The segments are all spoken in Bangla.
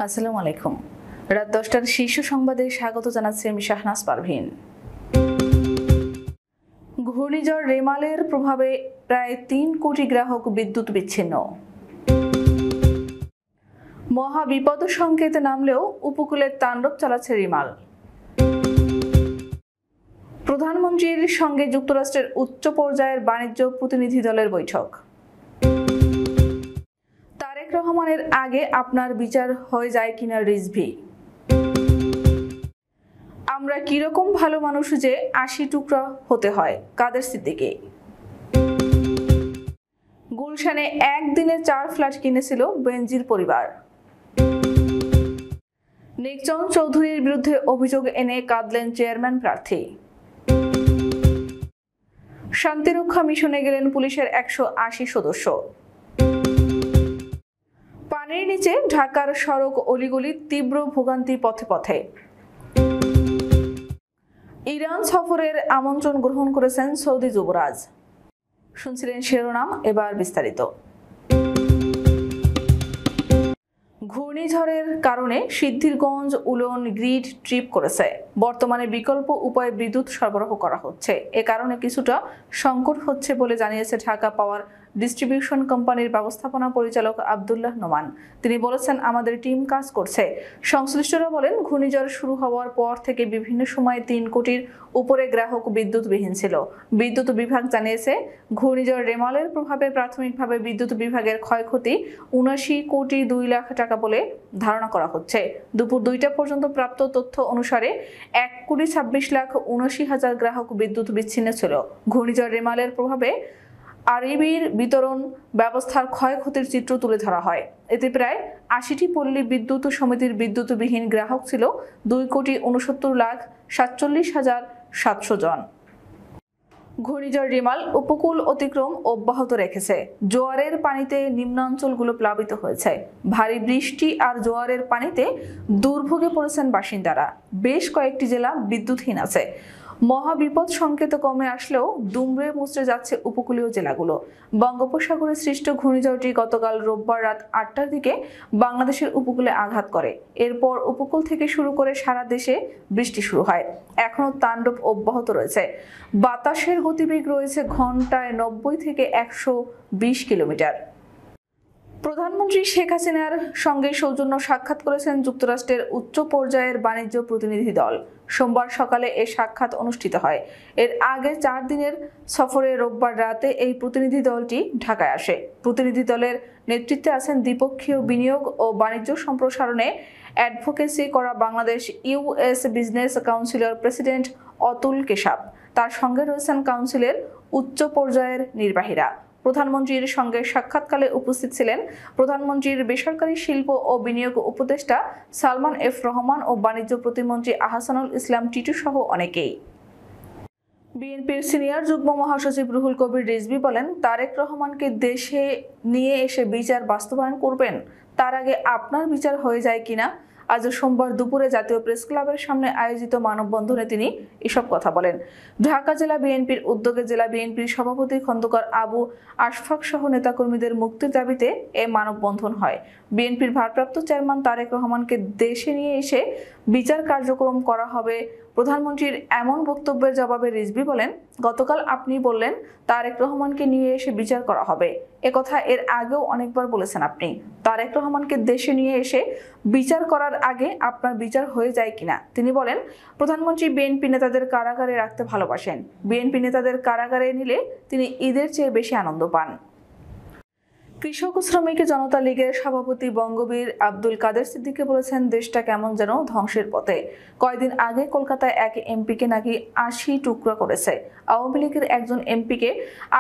আসসালামু আলাইকুম। রাত 10টার শীর্ষ সংবাদে স্বাগত জানাচ্ছি আমি শাহনাজ পারভীন। ঘূর্ণিঝড় রেমালের প্রভাবে প্রায় 3 কোটি গ্রাহক বিদ্যুৎ বিচ্ছিন্ন। মহা বিপদ সংকেতে নামলেও উপকূলে তাণ্ডব চালাচ্ছে রিমাল। প্রধানমন্ত্রীর সঙ্গে যুক্তরাষ্ট্রের উচ্চ পর্যায়ের বাণিজ্য প্রতিনিধি দলের বৈঠক। তারেক রহমানের আগে আপনার বিচার হয়ে যায় কিনা রিজভি। আমরা কিরকম ভালো মানুষ যে 80 টুকরা হতে হয় কাদের সিদ্দিকী। গুলশানে একদিনে 4 ফ্ল্যাট কিনেছিল বেনজির পরিবার। নিকচন চৌধুরীর বিরুদ্ধে অভিযোগ এনে কাঁদলেন চেয়ারম্যান প্রার্থী। শান্তিরক্ষা মিশনে গেলেন পুলিশের 180 সদস্য। পানির নিচে ঢাকার সড়ক অলিগলি, তীব্র ভোগান্তি পথে পথে। ইরান সফরের আমন্ত্রণ গ্রহণ করেছেন সৌদি যুবরাজ। শুনছিলেন শিরোনাম, এবার বিস্তারিত। ঘূর্ণিঝড়ের কারণে সিদ্ধিরগঞ্জ উলন গ্রিড ট্রিপ করেছে। বর্তমানে বিকল্প উপায়ে বিদ্যুৎ সরবরাহ করা হচ্ছে। এ কারণে কিছুটা সংকট হচ্ছে বলে জানিয়েছে ঢাকা পাওয়ার ডিস্ট্রিবিউশন কোম্পানির ব্যবস্থাপনা পরিচালক আব্দুল্লাহ নোমান। তিনি বলেছেন, আমাদের টিম কাজ করছে। সংশ্লিষ্টরা বলেন, ঘূর্ণিঝড় শুরু হওয়ার পর থেকে বিভিন্ন সময়ে 3 কোটির উপরে গ্রাহক বিদ্যুৎবিহীন ছিল। বিদ্যুৎ বিভাগ জানিয়েছে, ঘূর্ণিঝড় রেমালের প্রভাবে প্রাথমিকভাবে বিদ্যুৎ বিভাগের ক্ষয়ক্ষতি 79 কোটি 2 লাখ টাকা বলে ধারণা করা হচ্ছে। দুপুর 2টা পর্যন্ত প্রাপ্ত তথ্য অনুসারে 1,26,79,000 গ্রাহক বিদ্যুৎ বিচ্ছিন্ন ছিল। ঘূর্ণিঝড় রেমালের প্রভাবে আরইবির বিতরণ ব্যবস্থার ক্ষয়ক্ষতির চিত্র তুলে ধরা হয়। এতে প্রায় 80টি পল্লী বিদ্যুৎ সমিতির বিদ্যুৎবিহীন গ্রাহক ছিল 2,69,47,700 জন। ঘূর্ণিঝড় রিমাল উপকূল অতিক্রম অব্যাহত রেখেছে। জোয়ারের পানিতে নিম্নাঞ্চলগুলো প্লাবিত হয়েছে। ভারী বৃষ্টি আর জোয়ারের পানিতে দুর্ভোগে পড়েছেন বাসিন্দারা। বেশ কয়েকটি জেলা বিদ্যুৎহীন আছে। মহাবিপদ সংকেত কমে আসলেও দুমড়ে মুচড়ে যাচ্ছে উপকূলীয় জেলাগুলো। বঙ্গোপসাগরে সৃষ্ট ঘূর্ণিঝড়টি গতকাল রোববার রাত 8টার দিকে বাংলাদেশের উপকূলে আঘাত করে। এরপর উপকূল থেকে শুরু করে সারা দেশে বৃষ্টি শুরু হয়। এখনো তাণ্ডব অব্যাহত রয়েছে। বাতাসের গতিবেগ রয়েছে ঘন্টায় 90 থেকে 120 কিলোমিটার। প্রধানমন্ত্রী শেখ হাসিনার সঙ্গে সৌজন্য সাক্ষাৎ করেছেন যুক্তরাষ্ট্রের উচ্চ পর্যায়ের বাণিজ্য প্রতিনিধি দল। সোমবার সকালে এই সাক্ষাৎ অনুষ্ঠিত হয়। এর আগে 4 দিনের সফরে রোববার রাতে এই প্রতিনিধি দলটি ঢাকায় আসে। প্রতিনিধি দলের নেতৃত্বে আছেন দ্বিপক্ষীয় বিনিয়োগ ও বাণিজ্য সম্প্রসারণে অ্যাডভোকেসি করা বাংলাদেশ ইউএস বিজনেস কাউন্সিলের প্রেসিডেন্ট অতুল কেশাব। তার সঙ্গে রয়েছেন কাউন্সিলের উচ্চ পর্যায়ের নির্বাহীরা। প্রধানমন্ত্রীর সঙ্গে সাক্ষাৎকালে উপস্থিত ছিলেন প্রধানমন্ত্রীর বেসরকারি শিল্প ও বিনিয়োগ উপদেষ্টা সালমান এফ রহমান ও বাণিজ্য প্রতিমন্ত্রী আহসানুল ইসলাম টিটু সহ অনেকেই। বিএনপির সিনিয়র যুগ্ম মহাসচিব রুহুল কবির রিজভী বলেন, তারেক রহমানকে দেশে নিয়ে এসে বিচার বাস্তবায়ন করবেন, তার আগে আপনার বিচার হয়ে যায় কিনা। আজ সোমবার দুপুরে জাতীয় প্রেস ক্লাবের সামনে আয়োজিত মানববন্ধনে তিনি এসব কথা বলেন। ঢাকা জেলা বিএনপির উদ্যোগে জেলা বিএনপির সভাপতি খন্দকার আবু আশফাক সহ নেতাকর্মীদের মুক্তির দাবিতে এ মানববন্ধন হয়। বিএনপির ভারপ্রাপ্ত চেয়ারম্যান তারেক রহমানকে দেশে নিয়ে এসে বিচার কার্যক্রম করা হবে। প্রধানমন্ত্রীর এমন বক্তব্যের জবাবে রিজভী বলেন, গতকাল আপনি বললেন তারেক রহমানকে নিয়ে এসে বিচার করা হবে। একথা এর আগেও অনেকবার বলেছেন আপনি। তারেক রহমানকে দেশে নিয়ে এসে বিচার করার আগে আপনার বিচার হয়ে যায় কিনা। তিনি বলেন, প্রধানমন্ত্রী বিএনপি নেতাদের কারাগারে রাখতে ভালোবাসেন। বিএনপি নেতাদের কারাগারে নিলে তিনি ঈদের চেয়ে বেশি আনন্দ পান। কৃষক ও শ্রমিক জনতা লীগের সভাপতি বঙ্গবীর আব্দুল কাদের সিদ্দিকী বলেছেন, দেশটা কেমন যেন ধ্বংসের পথে। কয়েকদিন আগে কলকাতায় এক এমপিকে নাকি 80 টুকরা করেছে। আওয়ামী লীগের একজন এমপিকে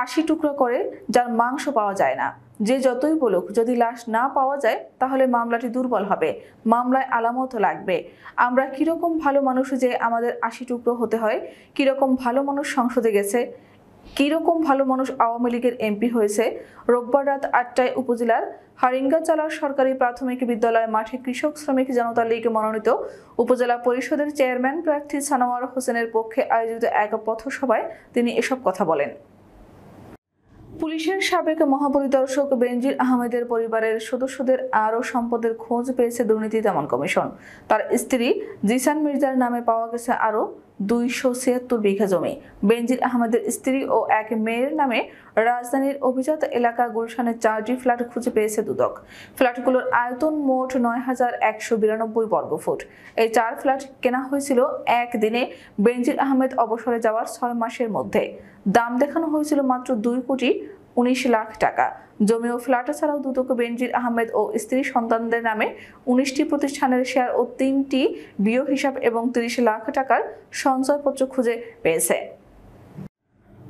80 টুকরা করে, যার মাংস পাওয়া যায় না। যে যতই বলুক, যদি লাশ না পাওয়া যায় তাহলে মামলাটি দুর্বল হবে, মামলায় আলামত লাগবে। আমরা কিরকম ভালো মানুষ যে আমাদের 80 টুকরো হতে হয়। কিরকম ভালো মানুষ সংসদে গেছে, কিরকম ভালো মানুষ আওয়ামী লীগের এমপি হয়েছে। রোববার রাত 8টায় উপজেলার হারিঙ্গাচালা সরকারি প্রাথমিক বিদ্যালয় মাঠে কৃষক শ্রমিক জনতা লীগ মনোনীত উপজেলা পরিষদের চেয়ারম্যান প্রার্থী সানোয়ার হোসেনের পক্ষে আয়োজিত এক পথসভায় তিনি এসব কথা বলেন। পুলিশের সাবেক মহাপরিদর্শক বেনজির আহমেদের পরিবারের সদস্যদের আরও সম্পদের খোঁজ পেয়েছে দুর্নীতি দমন কমিশন। তার স্ত্রী জিসান মির্জার নামে পাওয়া গেছে আরও 276 বিঘা জমি। বেনজির আহমেদের স্ত্রী ও এক মেয়ের নামে রাজধানীর অভিজাত এলাকা গুলশানে 4টি ফ্ল্যাট খুঁজে পেয়েছে দুদক। ফ্ল্যাটগুলোর আয়তন মোট 9,192 বর্গফুট। এই 4 ফ্ল্যাট কেনা হয়েছিল একদিনে বেনজির আহমেদ অবসরে যাওয়ার 6 মাসের মধ্যে। দাম দেখানো হয়েছিল মাত্র 2,19,00,000 টাকা। জমি ও ফ্ল্যাট ছাড়াও দুদক বেনজির আহমেদ ও স্ত্রী সন্তানদের নামে 19টি প্রতিষ্ঠানের শেয়ার ও 3টি বিও হিসাব এবং 30 লাখ টাকার সঞ্চয়পত্র খুঁজে পেয়েছে।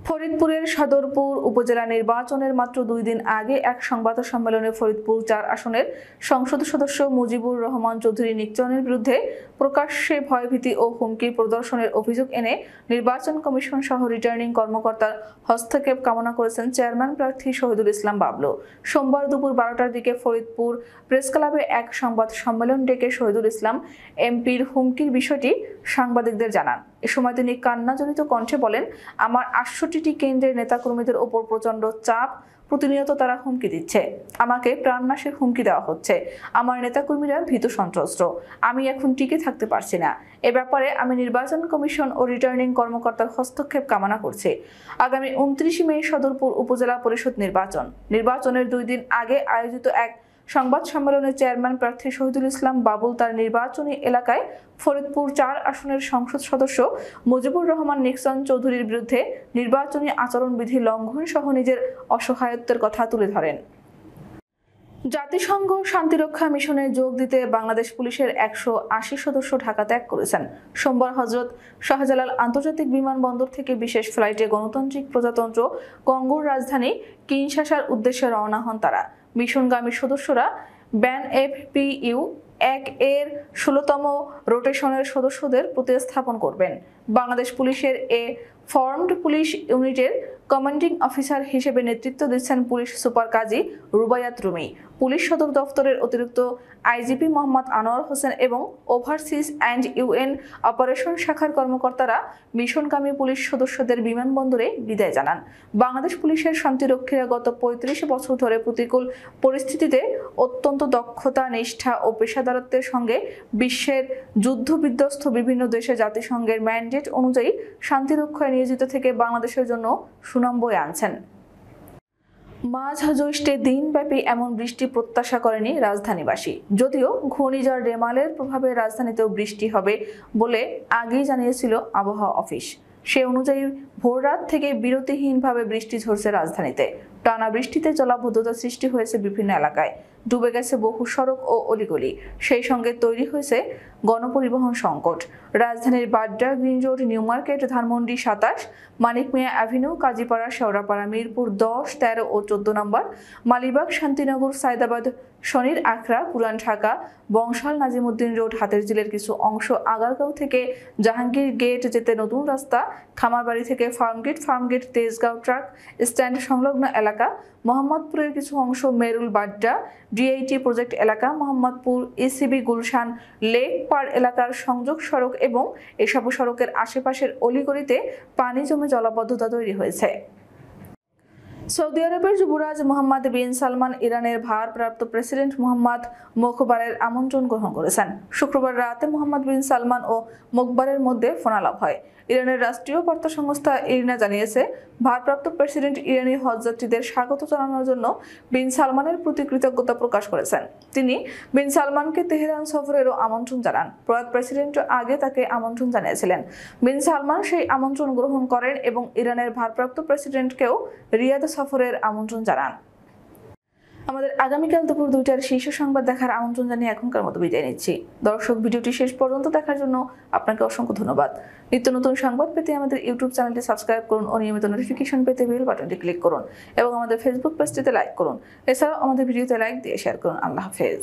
ফরিদপুরের সদরপুর উপজেলা নির্বাচনের মাত্র 2 দিন আগে এক সংবাদ সম্মেলনে ফরিদপুর 4 আসনের সংসদ সদস্য মুজিবুর রহমান চৌধুরী নিকচনের বিরুদ্ধে প্রকাশ্যে ভয়ভীতি ও হুমকি প্রদর্শনের অভিযোগ এনে নির্বাচন কমিশন সহ রিটার্নিং কর্মকর্তার হস্তক্ষেপ কামনা করেছেন চেয়ারম্যান প্রার্থী শহীদুল ইসলাম বাবলু। সোমবার দুপুর 12টার দিকে ফরিদপুর প্রেস ক্লাবে এক সংবাদ সম্মেলন ডেকে শহীদুল ইসলাম এমপির হুমকির বিষয়টি সাংবাদিকদের জানান। এ সময় তিনি কান্নাজনিত কণ্ঠে বলেন, আমার 68টি কেন্দ্রের নেতাকর্মীদের ওপর প্রচণ্ড চাপ, প্রতিনিয়ত তারা হুমকি দিচ্ছে, আমাকে প্রাণনাশের হুমকি দেওয়া হচ্ছে। আমার নেতাকর্মীরা ভীত সন্ত্রস্ত, আমি এখন টিকে থাকতে পারছি না। এ ব্যাপারে আমি নির্বাচন কমিশন ও রিটার্নিং কর্মকর্তার হস্তক্ষেপ কামনা করছি। আগামী 29 মে সদরপুর উপজেলা পরিষদ নির্বাচনের 2 দিন আগে আয়োজিত এক সংবাদ সম্মেলনে চেয়ারম্যান প্রার্থী শহীদুল ইসলাম বাবুল তার নির্বাচনী এলাকায় ফরিদপুর 4 আসনের সংসদ সদস্য মুজিবুর রহমান নিকচন চৌধুরীর বিরুদ্ধে নির্বাচনী আচরণবিধি লঙ্ঘন সহ নিজের অসহায়ত্বের কথা তুলে ধরেন। জাতিসংঘ শান্তিরক্ষা মিশনে যোগ দিতে বাংলাদেশ পুলিশের 180 সদস্য ঢাকা ত্যাগ করেছেন। সোমবার হযরত শাহজালাল আন্তর্জাতিক বিমানবন্দর থেকে বিশেষ ফ্লাইটে গণতান্ত্রিক প্রজাতন্ত্র কঙ্গোর রাজধানী কিনশাসার উদ্দেশ্যে রওনা হন তারা। মিশনগামী সদস্যরা BANFPU 1 এর 16তম রোটেশনের সদস্যদের প্রতিস্থাপন করবেন। বাংলাদেশ পুলিশের ফর্মড পুলিশ ইউনিটের কমান্ডিং অফিসার হিসেবে নেতৃত্ব দিচ্ছেন পুলিশ সুপার কাজী রুবায়াত রুমি। পুলিশ সদর দফতরের অতিরিক্ত আইজিপি মোহাম্মদ আনোয়ার হোসেন এবং ওভারসিজ অ্যান্ড ইউএন অপারেশন শাখার কর্মকর্তারা মিশনগামী পুলিশ সদস্যদের বিমানবন্দরে বিদায় জানান। বাংলাদেশ পুলিশের শান্তিরক্ষীরা গত 35 বছর ধরে প্রতিকূল পরিস্থিতিতে অত্যন্ত দক্ষতা, নিষ্ঠা ও পেশাদারত্বের সঙ্গে বিশ্বের যুদ্ধবিধ্বস্ত বিভিন্ন দেশে জাতিসংঘের ম্যান্ডেট অনুযায়ী শান্তিরক্ষায় নিয়োজিত থেকে বাংলাদেশের জন্য সুনাম বয়ে আনছেন। মাঝ জ্যৈষ্ঠে দিনব্যাপী এমন বৃষ্টি প্রত্যাশা করেনি রাজধানীবাসী। যদিও ঘূর্ণিঝড় রেমালের প্রভাবে রাজধানীতেও বৃষ্টি হবে বলে আগেই জানিয়েছিল আবহাওয়া অফিস। সে অনুযায়ী ভোররাত থেকে বিরতিহীনভাবে বৃষ্টি ঝরছে রাজধানীতে। টানা বৃষ্টিতে জলাবদ্ধতা সৃষ্টি হয়েছে বিভিন্ন এলাকায়, ডুবে গেছে বহু সড়ক ও অলিগলি। সেই সঙ্গে তৈরি হয়েছে গণপরিবহন সংকট। রাজধানীর Badda, green road, new market, Dhanmondi 27, মানিক মিয়া অ্যাভিনিউ, কাজীপাড়া, শেওড়াপাড়া, মিরপুর 10, 13 ও 14 নম্বর, মালিবাগ, শান্তিনগর, সায়দাবাদ, শনির আখড়া, পুরান ঢাকা, বংশাল, নাজিমুদ্দিন রোড, হাতেরঝিলের কিছু অংশ, আগারগাঁও থেকে জাহাঙ্গীর গেট যেতে নতুন রাস্তা, খামারবাড়ি থেকে ফার্মগেট, তেজগাঁও ট্রাক স্ট্যান্ড সংলগ্ন এলাকা, মোহাম্মদপুরের কিছু অংশ, মেরুল, বাড্ডা, ডিআইটি প্রজেক্ট এলাকা, মোহাম্মদপুর, ইসিবি, গুলশান, লেক পাড় এলাকার সংযোগ সড়ক এবং এসব সড়কের আশেপাশের অলিগলিতে পানি জমে জলাবদ্ধতা তৈরি হয়েছে। সৌদি আরবের যুবরাজ মোহাম্মদ বিন সালমান ইরানের ভারপ্রাপ্ত প্রেসিডেন্ট মোহাম্মদ মোখবারের আমন্ত্রণ গ্রহণ করেছেন। শুক্রবার রাতে মোহাম্মদ বিন সালমান ও মোখবারের মধ্যে ফোনালাপ হয়। ইরানের রাষ্ট্রীয় বার্তা সংস্থা ইরনা জানিয়েছে, ভারপ্রাপ্ত প্রেসিডেন্ট ইরানি হজযাত্রীদের স্বাগত জানানোর জন্য বিন সালমানের প্রতি কৃতজ্ঞতা প্রকাশ করেছেন। তিনি বিন সালমানকে তেহরান সফরেরও আমন্ত্রণ জানান। প্রয়াত প্রেসিডেন্ট আগে তাকে আমন্ত্রণ জানিয়েছিলেন। বিন সালমান সেই আমন্ত্রণ গ্রহণ করেন এবং ইরানের ভারপ্রাপ্ত প্রেসিডেন্টকেও রিয়াদ সফরের আমন্ত্রণ জানান। আমাদের আগামীকাল দুপুর 2টার শীর্ষ সংবাদ দেখার আমন্ত্রণ জানিয়ে এখনকার মতো বিদায় নিচ্ছি। দর্শক, ভিডিওটি শেষ পর্যন্ত দেখার জন্য আপনাকে অসংখ্য ধন্যবাদ। নিত্য নতুন সংবাদ পেতে আমাদের ইউটিউব চ্যানেলটি সাবস্ক্রাইব করুন ও নিয়মিত নোটিফিকেশন পেতে বেল বাটনটি ক্লিক করুন এবং আমাদের ফেসবুক পেজটিতে লাইক করুন। এছাড়াও আমাদের ভিডিওতে লাইক দিয়ে শেয়ার করুন। আল্লাহ হাফেজ।